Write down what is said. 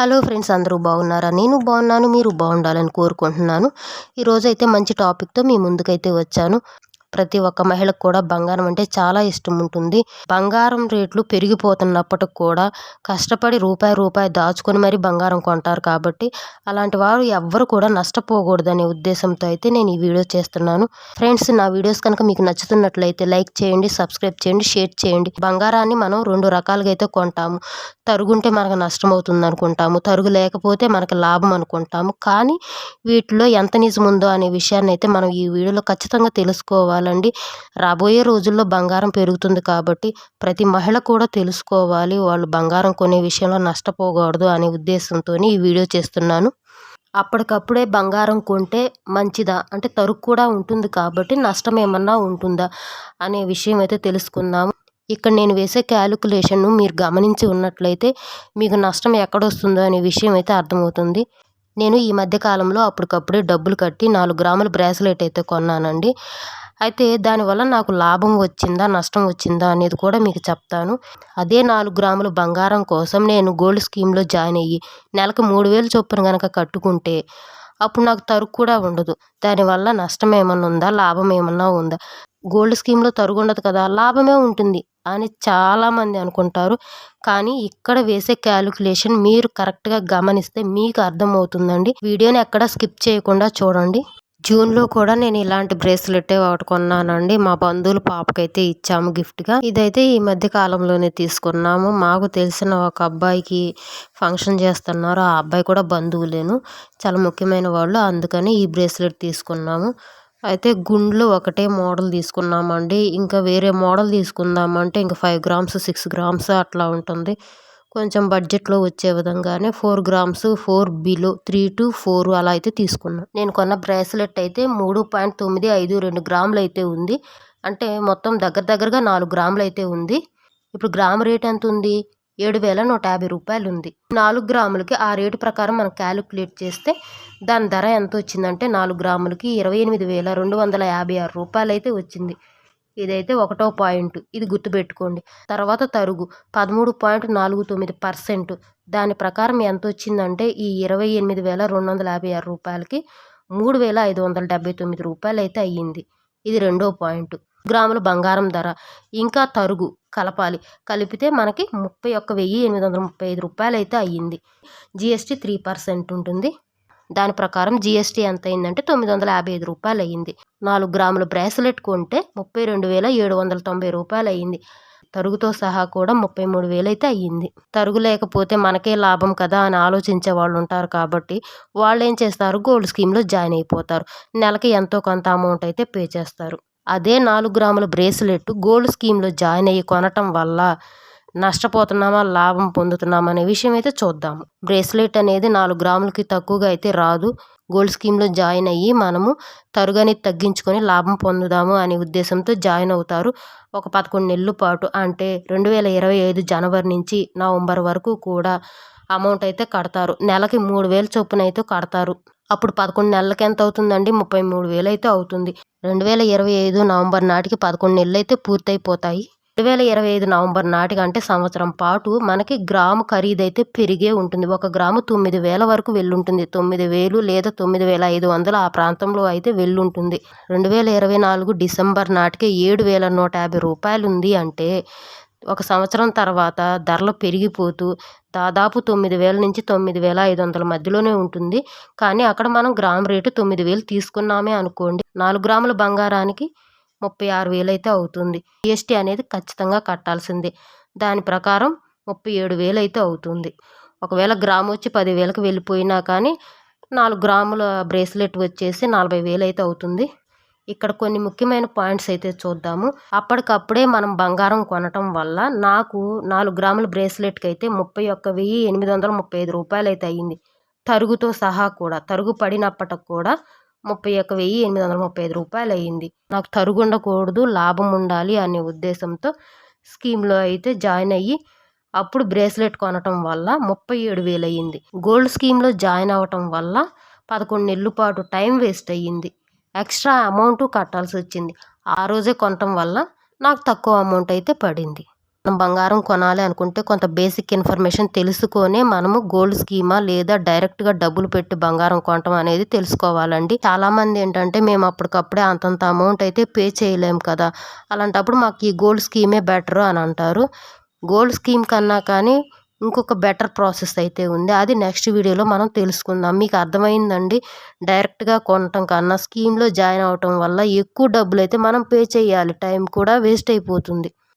Hello friends, అందరూ బాగున్నారా? నేను బాగున్నాను. మీరు బాగుండాలని కోరుకుంటున్నాను. ఈరోజైతే మంచి టాపిక్తో మీ ముందుకైతే వచ్చాను. ప్రతి ఒక్క మహిళకు కూడా బంగారం అంటే చాలా ఇష్టం ఉంటుంది. బంగారం రేట్లు పెరిగిపోతున్నప్పటికి కూడా కష్టపడి రూపాయి దాచుకొని మరి బంగారం కొంటారు కాబట్టి అలాంటి వారు ఎవ్వరు కూడా నష్టపోకూడదనే ఉద్దేశంతో అయితే నేను ఈ వీడియో చేస్తున్నాను. ఫ్రెండ్స్, నా వీడియోస్ కనుక మీకు నచ్చుతున్నట్లయితే లైక్ చేయండి, సబ్స్క్రైబ్ చేయండి, షేర్ చేయండి. బంగారాన్ని మనం రెండు రకాలుగా అయితే కొంటాము. తరుగుంటే మనకు నష్టం అవుతుంది అనుకుంటాము, తరుగు లేకపోతే మనకు లాభం అనుకుంటాము. కానీ వీటిలో ఎంత నిజం ఉందో అనే విషయాన్ని అయితే మనం ఈ వీడియోలో ఖచ్చితంగా తెలుసుకోవాలండి. రాబోయే రోజుల్లో బంగారం పెరుగుతుంది కాబట్టి ప్రతి మహిళ కూడా తెలుసుకోవాలి. వాళ్ళు బంగారం కొనే విషయంలో నష్టపోకూడదు అనే ఉద్దేశంతో ఈ వీడియో చేస్తున్నాను. అప్పటికప్పుడే బంగారం కొంటే మంచిదా, అంటే తరుగు కూడా ఉంటుంది కాబట్టి నష్టం ఏమన్నా ఉంటుందా అనే విషయం అయితే తెలుసుకుందాము. ఇక్కడ నేను వేసే క్యాలిక్యులేషన్ను మీరు గమనించి ఉన్నట్లయితే మీకు నష్టం ఎక్కడొస్తుందో అనే విషయం అయితే అర్థమవుతుంది. నేను ఈ మధ్య కాలంలో అప్పటికప్పుడే డబ్బులు కట్టి 4 గ్రాముల బ్రాస్లెట్ అయితే కొన్నానండి. అయితే దానివల్ల నాకు లాభం వచ్చిందా, నష్టం వచ్చిందా అనేది కూడా మీకు చెప్తాను. అదే 4 గ్రాముల బంగారం కోసం నేను గోల్డ్ స్కీమ్లో జాయిన్ అయ్యి నెలకు 3000 చొప్పున కనుక కట్టుకుంటే అప్పుడు నాకు తరుగు కూడా ఉండదు. దానివల్ల నష్టం ఏమన్నా ఉందా, లాభం ఏమన్నా ఉందా? గోల్డ్ స్కీమ్లో తరుగు ఉండదు కదా, లాభమే ఉంటుంది అని చాలామంది అనుకుంటారు. కానీ ఇక్కడ వేసే క్యాలిక్యులేషన్ మీరు కరెక్ట్గా గమనిస్తే మీకు అర్థమవుతుందండి. వీడియోని ఎక్కడ స్కిప్ చేయకుండా చూడండి. జూన్లో కూడా నేను ఇలాంటి బ్రేస్లెట్ ఒకటి కొన్నానండి. మా బంధువుల పాపకైతే ఇచ్చాము గిఫ్ట్గా. ఇదైతే ఈ మధ్య కాలంలోనే తీసుకున్నాము. మాకు తెలిసిన ఒక అబ్బాయికి ఫంక్షన్ చేస్తున్నారు. ఆ అబ్బాయి కూడా బంధువులేను, చాలా ముఖ్యమైన వాళ్ళు. అందుకని ఈ బ్రేస్లెట్ తీసుకున్నాము. అయితే గుండ్లు ఒకటే మోడల్ తీసుకున్నామండి. ఇంకా వేరే మోడల్ తీసుకుందామంటే ఇంకా 5 గ్రామ్స్ 6 గ్రామ్స్ అట్లా ఉంటుంది. కొంచెం బడ్జెట్లో వచ్చే విధంగానే 4 గ్రామ్స్ 4 బిలో 3 to 4 అలా అయితే తీసుకున్నాను. నేను కొన్న బ్రేస్లెట్ అయితే 3.952 గ్రాములు అయితే ఉంది. అంటే మొత్తం దగ్గరగా 4 గ్రాములు అయితే ఉంది. ఇప్పుడు గ్రాము రేట్ ఎంత ఉంది? 7,150 రూపాయలు ఉంది. 4 గ్రాములకి ఆ రేటు ప్రకారం మనం క్యాలిక్యులేట్ చేస్తే దాని ధర ఎంత వచ్చిందంటే 4 గ్రాములకి 28,256 రూపాయలు అయితే వచ్చింది. ఇదైతే ఒకటో పాయింట్, ఇది గుర్తుపెట్టుకోండి. తర్వాత తరుగు 13.49%. దాని ప్రకారం ఎంత వచ్చిందంటే ఈ 28,256 రూపాయలకి 3,579 రూపాయలు అయితే అయ్యింది. ఇది రెండో పాయింట్. గ్రాముల బంగారం ధర ఇంకా తరుగు కలిపితే మనకి 31,835 రూపాయలు అయితే అయ్యింది. జిఎస్టీ 3% ఉంటుంది. దాని ప్రకారం జిఎస్టీ ఎంత అయిందంటే 955 రూపాయలు అయ్యింది. 4 గ్రాముల బ్రేస్లెట్ కొంటే 32,790 రూపాయలు అయ్యింది. తరుగుతో సహా కూడా 33,000 అయితే అయ్యింది. తరుగు లేకపోతే మనకే లాభం కదా అని ఆలోచించే వాళ్ళు ఉంటారు కాబట్టి వాళ్ళు ఏం చేస్తారు, గోల్డ్ స్కీమ్లో జాయిన్ అయిపోతారు. నెలకి ఎంతో కొంత అమౌంట్ అయితే పే చేస్తారు. అదే 4 గ్రాముల బ్రేస్లెట్ గోల్డ్ స్కీమ్లో జాయిన్ అయ్యి కొనటం వల్ల నష్టపోతున్నామా, లాభం పొందుతున్నామా అనే విషయం అయితే చూద్దాము. బ్రేస్లెట్ అనేది 4 గ్రాములకి తక్కువగా అయితే రాదు. గోల్డ్ స్కీమ్లో జాయిన్ అయ్యి మనము తరుగు అనేది తగ్గించుకొని లాభం పొందుదాము అనే ఉద్దేశంతో జాయిన్ అవుతారు. ఒక 11 నెలల పాటు అంటే 2025 జనవరి నుంచి నవంబర్ వరకు కూడా అమౌంట్ అయితే కడతారు. నెలకి 3,000 చొప్పున అయితే కడతారు. అప్పుడు 11 నెలలకి ఎంత అవుతుందండి? 33,000 అయితే అవుతుంది. 2025 నవంబర్ నాటికి 11 నెలలు అయితే పూర్తయిపోతాయి. 2025 నవంబర్ నాటికి అంటే సంవత్సరం పాటు మనకి గ్రాము ఖరీదైతే పెరిగే ఉంటుంది. 1 గ్రాము 9,000 వరకు వెళ్ళుంటుంది. 9,000 లేదా 9,500 ఆ ప్రాంతంలో అయితే వెళ్ళుంటుంది. 2024 డిసెంబర్ నాటికి 7,150 రూపాయలు ఉంది. అంటే ఒక సంవత్సరం తర్వాత ధరలు పెరిగిపోతూ దాదాపు 9,000 నుంచి 9,500 మధ్యలోనే ఉంటుంది. కానీ అక్కడ మనం గ్రాము రేటు 9,000 తీసుకున్నామే అనుకోండి, 4 గ్రాముల బంగారానికి 36,000 అయితే అవుతుంది. జిఎస్టీ అనేది ఖచ్చితంగా కట్టాల్సిందే. దాని ప్రకారం 37,000 అయితే అవుతుంది. ఒకవేళ గ్రాము వచ్చి 10,000కి వెళ్ళిపోయినా కానీ 4 గ్రాముల బ్రేస్లెట్ వచ్చేసి 40,000 అయితే అవుతుంది. ఇక్కడ కొన్ని ముఖ్యమైన పాయింట్స్ అయితే చూద్దాము. అప్పటికప్పుడే మనం బంగారం కొనటం వల్ల నాకు 4 గ్రాముల బ్రేస్లెట్కి అయితే 31,835 రూపాయలు అయితే అయ్యింది. తరుగుతో సహా కూడా, తరుగు పడినప్పటికి కూడా 31,835 రూపాయలు అయ్యింది. నాకు తరుగు ఉండకూడదు, లాభం ఉండాలి అనే ఉద్దేశంతో స్కీమ్లో అయితే జాయిన్ అయ్యి అప్పుడు బ్రేస్లెట్ కొనటం వల్ల 37,000 అయ్యింది. గోల్డ్ స్కీమ్లో జాయిన్ అవ్వటం వల్ల 11 నెలల పాటు టైం వేస్ట్ అయ్యింది. ఎక్స్ట్రా అమౌంట్ కట్టాల్సి వచ్చింది. ఆ రోజే కొనటం వల్ల నాకు తక్కువ అమౌంట్ అయితే పడింది. మనం బంగారం కొనాలి అనుకుంటే కొంత బేసిక్ ఇన్ఫర్మేషన్ తెలుసుకొనే మనము గోల్డ్ స్కీమా లేదా డైరెక్ట్గా డబ్బులు పెట్టి బంగారం కొనటం అనేది తెలుసుకోవాలండి. చాలామంది ఏంటంటే మేము అప్పటికప్పుడే అంతంత అమౌంట్ అయితే పే చేయలేము కదా, అలాంటప్పుడు మాకు ఈ గోల్డ్ స్కీమే బెటర్ అని అంటారు. గోల్డ్ స్కీమ్ కన్నా కానీ ఇంకొక బెటర్ ప్రాసెస్ అయితే ఉంది, అది నెక్స్ట్ వీడియోలో మనం తెలుసుకుందాం. మీకు అర్థమైందండి, డైరెక్ట్గా కొనటం కన్నా స్కీమ్లో జాయిన్ అవటం వల్ల ఎక్కువ డబ్బులు అయితే మనం పే చేయాలి, టైం కూడా వేస్ట్ అయిపోతుంది.